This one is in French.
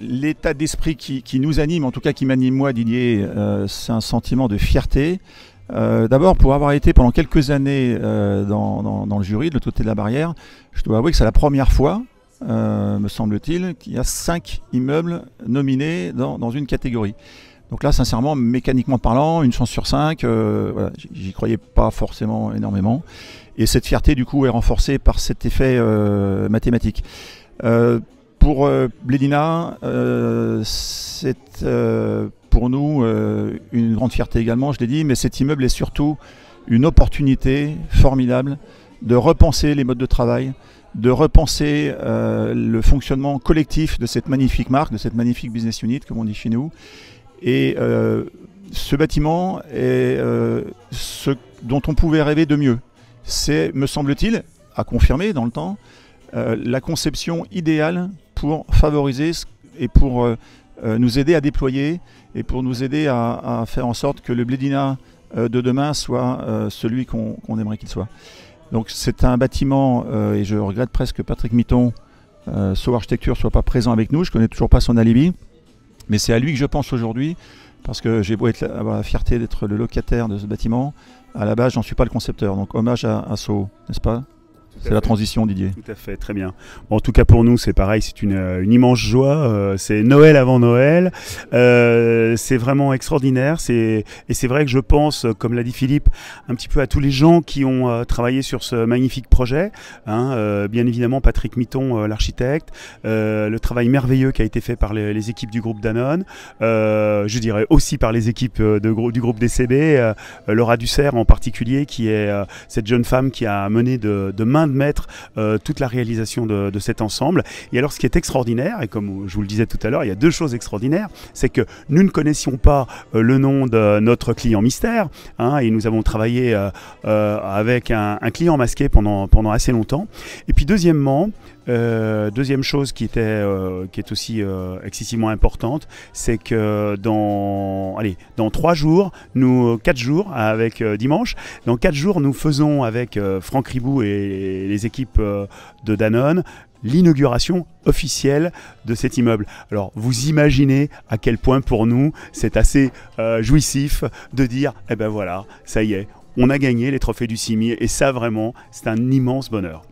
l'état d'esprit qui nous anime, en tout cas qui m'anime moi, Didier, c'est un sentiment de fierté. D'abord, pour avoir été pendant quelques années dans le jury de l'autre côté de la barrière, je dois avouer que c'est la première fois, me semble-t-il, qu'il y a 5 immeubles nominés dans une catégorie. Donc là, sincèrement, mécaniquement parlant, une chance sur 5, voilà, j'y croyais pas forcément énormément. Et cette fierté, du coup, est renforcée par cet effet mathématique. Pour Blédina, c'est pour nous une grande fierté également, je l'ai dit, mais cet immeuble est surtout une opportunité formidable de repenser les modes de travail, de repenser le fonctionnement collectif de cette magnifique marque, de cette magnifique business unit, comme on dit chez nous. Et ce bâtiment est ce dont on pouvait rêver de mieux. C'est, me semble-t-il, à confirmer dans le temps, la conception idéale pour favoriser et pour nous aider à déployer et pour nous aider à faire en sorte que le Blédina de demain soit celui qu'on aimerait qu'il soit. Donc c'est un bâtiment, et je regrette presque que Patrick Mitton, SO Architecture, soit pas présent avec nous. Je connais toujours pas son alibi. Mais c'est à lui que je pense aujourd'hui, parce que j'ai beau avoir la fierté d'être le locataire de ce bâtiment, à la base, j'en suis pas le concepteur. Donc hommage à SO, n'est-ce pas ? C'est la transition, Didier. Tout à fait, très bien. Bon, en tout cas, pour nous, c'est pareil, c'est une immense joie. C'est Noël avant Noël. C'est vraiment extraordinaire. Et c'est vrai que je pense, comme l'a dit Philippe, un petit peu à tous les gens qui ont travaillé sur ce magnifique projet. Bien évidemment, Patrick Mitton, l'architecte. Le travail merveilleux qui a été fait par les équipes du groupe Danone. Je dirais aussi par les équipes du groupe DCB. Laura Dussert en particulier, qui est cette jeune femme qui a mené de main de maître toute la réalisation de cet ensemble. Et alors ce qui est extraordinaire, et comme je vous le disais tout à l'heure, il y a 2 choses extraordinaires, c'est que nous ne connaissions pas le nom de notre client mystère, et nous avons travaillé avec un client masqué pendant assez longtemps. Et puis deuxièmement, deuxième chose qui est aussi excessivement importante, c'est que dans 3 jours, 4 jours avec dimanche, dans 4 jours, nous faisons avec Franck Ribou et les équipes de Danone l'inauguration officielle de cet immeuble. Alors vous imaginez à quel point pour nous c'est assez jouissif de dire eh ben voilà, ça y est, on a gagné les trophées du CIMI, et ça vraiment c'est un immense bonheur.